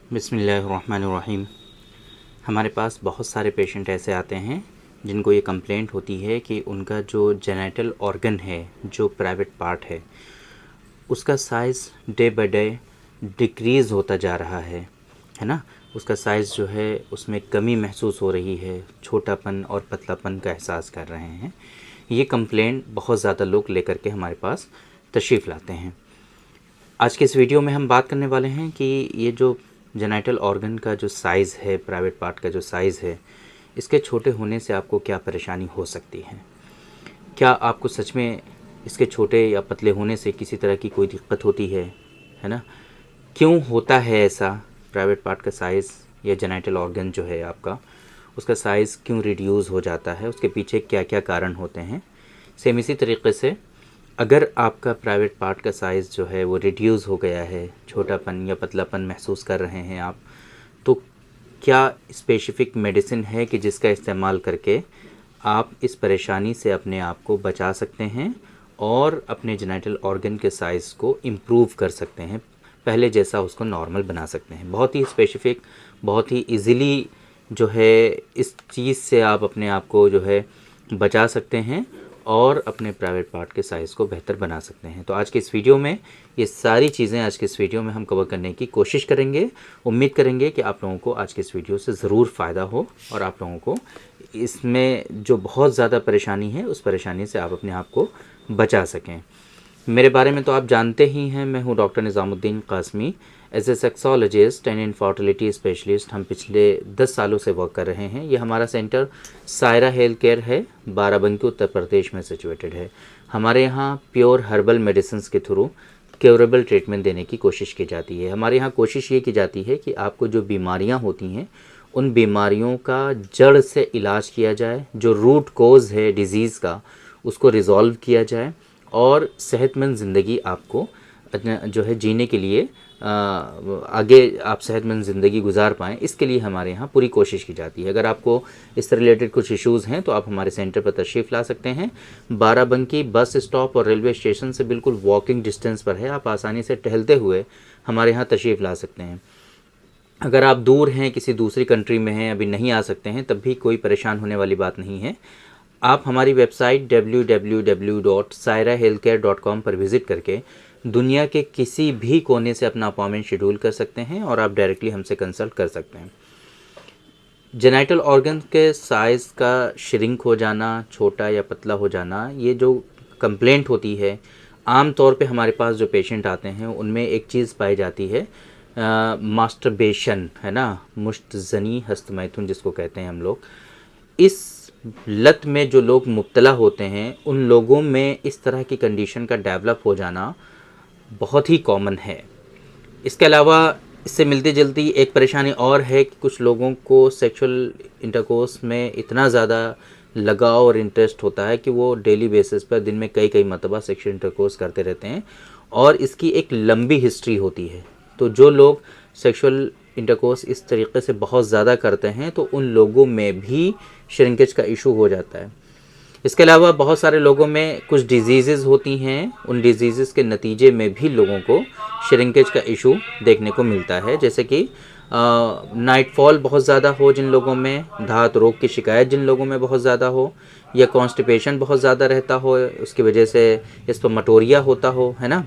बिस्मिल्लाहिर्रहमानिर्रहीम। हमारे पास बहुत सारे पेशेंट ऐसे आते हैं जिनको ये कंप्लेंट होती है कि उनका जो जेनिटल ऑर्गन है, जो प्राइवेट पार्ट है, उसका size day by day decrease होता जा रहा है ना। उसका साइज़ जो है उसमें कमी महसूस हो रही है, छोटापन और पतलापन का एहसास कर रहे हैं। ये कंप्लेंट बहुत ज़्यादा लोग लेकर के हमारे पास तशरीफ़ लाते हैं। आज के इस वीडियो में हम बात करने वाले हैं कि ये जो जेनिटल ऑर्गन का जो साइज़ है, प्राइवेट पार्ट का जो साइज़ है, इसके छोटे होने से आपको क्या परेशानी हो सकती है। क्या आपको सच में इसके छोटे या पतले होने से किसी तरह की कोई दिक्कत होती है ना। क्यों होता है ऐसा, प्राइवेट पार्ट का साइज़ या जेनिटल ऑर्गन जो है आपका, उसका साइज़ क्यों रिड्यूस हो जाता है, उसके पीछे क्या क्या कारण होते हैं। सेम इसी तरीके से अगर आपका प्राइवेट पार्ट का साइज़ जो है वो रिड्यूस हो गया है, छोटापन या पतलापन महसूस कर रहे हैं आप, तो क्या स्पेसिफ़िक मेडिसिन है कि जिसका इस्तेमाल करके आप इस परेशानी से अपने आप को बचा सकते हैं और अपने जेनिटल ऑर्गन के साइज़ को इम्प्रूव कर सकते हैं, पहले जैसा उसको नॉर्मल बना सकते हैं। बहुत ही स्पेसिफ़िक, बहुत ही इजीली जो है इस चीज़ से आप अपने आप को जो है बचा सकते हैं और अपने प्राइवेट पार्ट के साइज़ को बेहतर बना सकते हैं। तो आज के इस वीडियो में ये सारी चीज़ें आज के इस वीडियो में हम कवर करने की कोशिश करेंगे। उम्मीद करेंगे कि आप लोगों को आज के इस वीडियो से ज़रूर फ़ायदा हो और आप लोगों को इसमें जो बहुत ज़्यादा परेशानी है उस परेशानी से आप अपने आप को बचा सकें। मेरे बारे में तो आप जानते ही हैं, मैं हूँ doctor Nizamuddin Qasmi. As a sexologist and infertility specialist हम पिछले 10 सालों से वर्क कर रहे हैं। ये हमारा सेंटर सायरा हेल्थ केयर है, बाराबंकी उत्तर प्रदेश में सिचुएटेड है। हमारे यहाँ प्योर हर्बल मेडिसिन के थ्रू क्योरेबल ट्रीटमेंट देने की कोशिश की जाती है। हमारे यहाँ कोशिश ये की जाती है कि आपको जो बीमारियाँ होती हैं उन बीमारियों का जड़ से इलाज किया जाए, जो रूट कोज़ है डिज़ीज़ का उसको रिज़ॉल्व किया जाए और सेहतमंद ज़िंदगी आपको जो है जीने के लिए आगे आप सेहतमंद ज़िंदगी गुजार पाएँ, इसके लिए हमारे यहाँ पूरी कोशिश की जाती है। अगर आपको इससे रिलेटेड कुछ इश्यूज़ हैं तो आप हमारे सेंटर पर तशरीफ़ ला सकते हैं। बाराबंकी बस स्टॉप और रेलवे स्टेशन से बिल्कुल वॉकिंग डिस्टेंस पर है, आप आसानी से टहलते हुए हमारे यहाँ तशरीफ़ ला सकते हैं। अगर आप दूर हैं, किसी दूसरी कंट्री में हैं, अभी नहीं आ सकते हैं, तब भी कोई परेशान होने वाली बात नहीं है। आप हमारी वेबसाइट www.sairahealthcare.com पर विज़िट करके दुनिया के किसी भी कोने से अपना अपॉइंटमेंट शेड्यूल कर सकते हैं और आप डायरेक्टली हमसे कंसल्ट कर सकते हैं। जेनिटल ऑर्गन के साइज़ का श्रिंक हो जाना, छोटा या पतला हो जाना, ये जो कंप्लेंट होती है, आम तौर पे हमारे पास जो पेशेंट आते हैं उनमें एक चीज़ पाई जाती है, मास्टरबेशन, है ना, मुश्तज़नी हस्तमैथुन जिसको कहते हैं हम लोग। इस लत में जो लोग मुब्तला होते हैं उन लोगों में इस तरह की कंडीशन का डेवलप हो जाना बहुत ही कॉमन है। इसके अलावा इससे मिलती जुलती एक परेशानी और है कि कुछ लोगों को सेक्सुअल इंटरकोर्स में इतना ज़्यादा लगाव और इंटरेस्ट होता है कि वो डेली बेसिस पर दिन में कई मरतबा सेक्सुअल इंटरकोर्स करते रहते हैं और इसकी एक लंबी हिस्ट्री होती है। तो जो लोग सेक्सुअल इंटरकोर्स इस तरीके से बहुत ज़्यादा करते हैं तो उन लोगों में भी श्रिंकेज का इशू हो जाता है। इसके अलावा बहुत सारे लोगों में कुछ डिजीज़ होती हैं, उन डिजीज़ के नतीजे में भी लोगों को श्रिंकेज का इशू देखने को मिलता है, जैसे कि नाइटफॉल बहुत ज़्यादा हो जिन लोगों में, धात रोग की शिकायत जिन लोगों में बहुत ज़्यादा हो, या कॉन्स्टिपेशन बहुत ज़्यादा रहता हो, उसकी वजह से स्पर्मेटोरिया होता हो, है ना।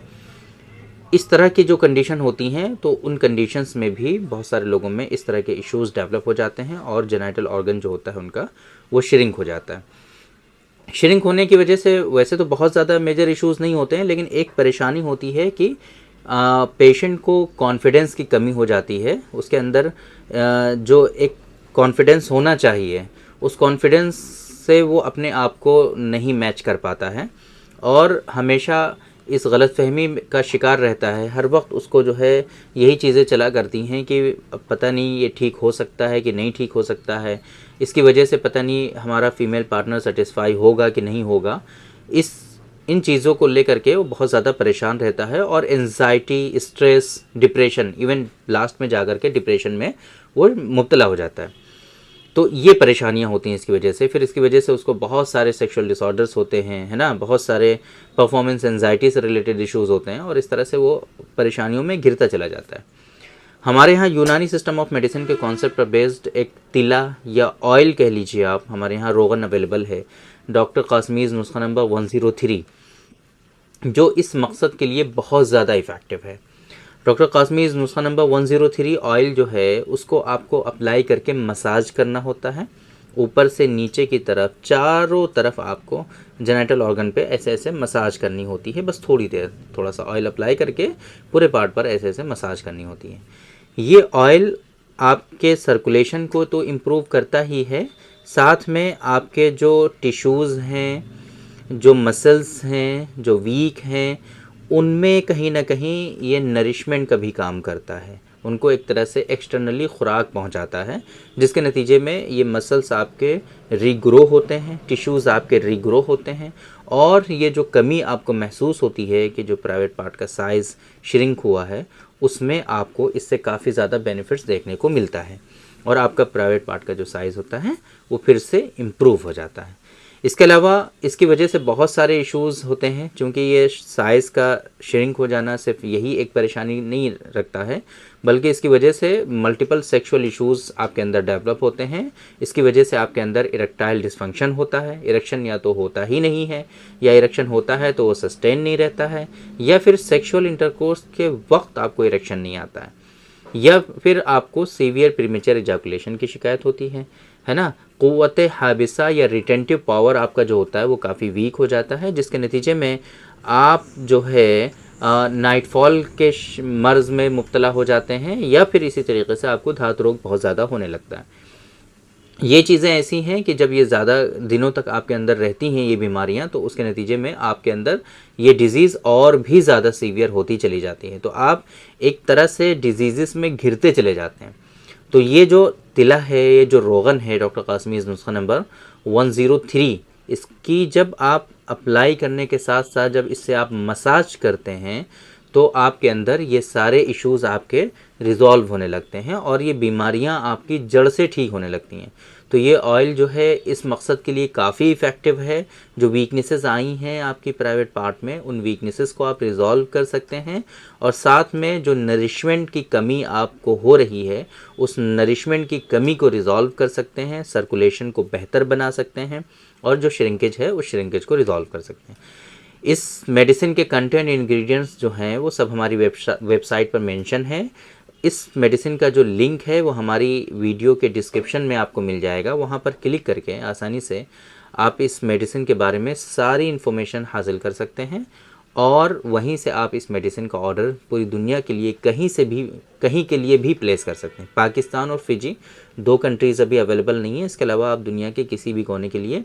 इस तरह की जो कंडीशन होती हैं तो उन कंडीशंस में भी बहुत सारे लोगों में इस तरह के इश्यूज़ डेवलप हो जाते हैं और जेनिटल ऑर्गन जो होता है उनका वो श्रिंक हो जाता है। श्रिंक होने की वजह से वैसे तो बहुत ज़्यादा मेजर इश्यूज़ नहीं होते हैं, लेकिन एक परेशानी होती है कि पेशेंट को कॉन्फिडेंस की कमी हो जाती है। उसके अंदर जो एक कॉन्फिडेंस होना चाहिए उस कॉन्फिडेंस से वो अपने आप को नहीं मैच कर पाता है और हमेशा इस गलतफहमी का शिकार रहता है। हर वक्त उसको जो है यही चीज़ें चला करती हैं कि पता नहीं ये ठीक हो सकता है कि नहीं ठीक हो सकता है, इसकी वजह से पता नहीं हमारा फीमेल पार्टनर सेटिस्फाई होगा कि नहीं होगा। इन चीज़ों को लेकर के वो बहुत ज़्यादा परेशान रहता है और anxiety, stress, depression, even last में जाकर के डिप्रेशन में वो मुब्तला हो जाता है। तो ये परेशानियां होती हैं इसकी वजह से। फिर इसकी वजह से उसको बहुत सारे सेक्सुअल डिसऑर्डर्स होते हैं, है ना, बहुत सारे परफॉर्मेंस एंजाइटी से रिलेटेड इश्यूज़ होते हैं और इस तरह से वो परेशानियों में घिरता चला जाता है। हमारे यहाँ यूनानी सिस्टम ऑफ मेडिसिन के कॉन्सेप्ट पर बेस्ड एक तिला या ऑयल कह लीजिए आप, हमारे यहाँ रोगन अवेलेबल है, डॉक्टर कासमीज़ नुस्खा नंबर 103, जो इस मकसद के लिए बहुत ज़्यादा इफ़ेक्टिव है। डॉक्टर कासमीज़ नुस्खा नंबर 103 ऑयल जो है उसको आपको अप्लाई करके मसाज करना होता है, ऊपर से नीचे की तरफ चारों तरफ आपको जेनिटल ऑर्गन पे ऐसे ऐसे मसाज करनी होती है। बस थोड़ी देर थोड़ा सा ऑयल अप्लाई करके पूरे पार्ट पर ऐसे ऐसे मसाज करनी होती है। ये ऑयल आपके सर्कुलेशन को तो इम्प्रूव करता ही है, साथ में आपके जो टिश्यूज़ हैं, जो मसल्स हैं, जो वीक हैं, उनमें कहीं ना कहीं ये नरिशमेंट का भी काम करता है, उनको एक तरह से एक्सटर्नली खुराक पहुंचाता है, जिसके नतीजे में ये मसल्स आपके रीग्रो होते हैं, टिश्यूज़ आपके रीग्रो होते हैं, और ये जो कमी आपको महसूस होती है कि जो प्राइवेट पार्ट का साइज़ श्रिंक हुआ है, उसमें आपको इससे काफ़ी ज़्यादा बेनिफिट्स देखने को मिलता है, और आपका प्राइवेट पार्ट का जो साइज़ होता है वो फिर से इम्प्रूव हो जाता है। इसके अलावा इसकी वजह से बहुत सारे इश्यूज़ होते हैं, क्योंकि ये साइज़ का श्रिंक हो जाना सिर्फ यही एक परेशानी नहीं रखता है, बल्कि इसकी वजह से मल्टीपल सेक्सुअल इश्यूज़ आपके अंदर डेवलप होते हैं। इसकी वजह से आपके अंदर इरेक्टाइल डिसफंक्शन होता है, इरेक्शन या तो होता ही नहीं है, या इरेक्शन होता है तो वो सस्टेन नहीं रहता है, या फिर सेक्सुअल इंटरकोर्स के वक्त आपको इरेक्शन नहीं आता है, या फिर आपको सीवियर प्रीमेचर इजैकुलेशन की शिकायत होती है ना। क़ुव्वत हाबिसा या रिटेंटिव पावर आपका जो होता है वो काफ़ी वीक हो जाता है, जिसके नतीजे में आप जो है नाइटफॉल के मर्ज़ में मुब्तला हो जाते हैं, या फिर इसी तरीके से आपको धातु रोग बहुत ज़्यादा होने लगता है। ये चीज़ें ऐसी हैं कि जब ये ज़्यादा दिनों तक आपके अंदर रहती हैं ये बीमारियां, तो उसके नतीजे में आपके अंदर ये डिज़ीज़ और भी ज़्यादा सीवियर होती चली जाती है, तो आप एक तरह से डिजीज़ में घिरते चले जाते हैं। तो ये जो तिला है, ये जो रोगन है डॉक्टर कासमीज़ नुस्खा नंबर 103, इसकी जब आप अप्लाई करने के साथ साथ जब इससे आप मसाज करते हैं तो आपके अंदर ये सारे इश्यूज़ आपके रिज़ॉल्व होने लगते हैं, और ये बीमारियां आपकी जड़ से ठीक होने लगती हैं। तो ये ऑयल जो है इस मकसद के लिए काफ़ी इफ़ेक्टिव है। जो वीकनेसेस आई हैं आपकी प्राइवेट पार्ट में, उन वीकनेसेस को आप रिज़ॉल्व कर सकते हैं, और साथ में जो नरिशमेंट की कमी आपको हो रही है उस नरिशमेंट की कमी को रिज़ॉल्व कर सकते हैं, सर्कुलेशन को बेहतर बना सकते हैं, और जो श्रिंकेज है उस श्रिंकेज को रिज़ॉल्व कर सकते हैं। इस मेडिसिन के कंटेंट इंग्रेडिएंट्स जो हैं वो सब हमारी वेबसाइट पर मेंशन है। इस मेडिसिन का जो लिंक है वो हमारी वीडियो के डिस्क्रिप्शन में आपको मिल जाएगा, वहाँ पर क्लिक करके आसानी से आप इस मेडिसिन के बारे में सारी इन्फॉर्मेशन हासिल कर सकते हैं, और वहीं से आप इस मेडिसिन का ऑर्डर पूरी दुनिया के लिए कहीं के लिए भी प्लेस कर सकते हैं। पाकिस्तान और फिजी 2 कंट्रीज़ अभी अवेलेबल नहीं है, इसके अलावा आप दुनिया के किसी भी कोने के लिए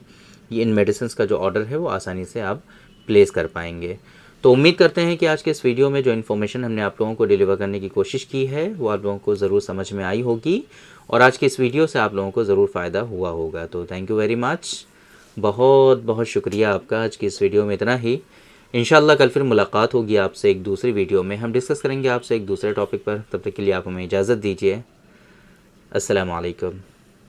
ये इन मेडिसिन का जो ऑर्डर है वो आसानी से आप प्लेस कर पाएंगे। तो उम्मीद करते हैं कि आज के इस वीडियो में जो इन्फॉर्मेशन हमने आप लोगों को डिलीवर करने की कोशिश की है वो आप लोगों को ज़रूर समझ में आई होगी, और आज की इस वीडियो से आप लोगों को ज़रूर फ़ायदा हुआ होगा। तो थैंक यू वेरी मच, बहुत बहुत शुक्रिया आपका। आज की इस वीडियो में इतना ही। इंशाल्लाह कल फिर मुलाकात होगी आपसे एक दूसरी वीडियो में, हम डिस्कस करेंगे आपसे एक दूसरे टॉपिक पर। तब तक के लिए आप हमें इजाज़त दीजिए। अस्सलामु अलैकुम।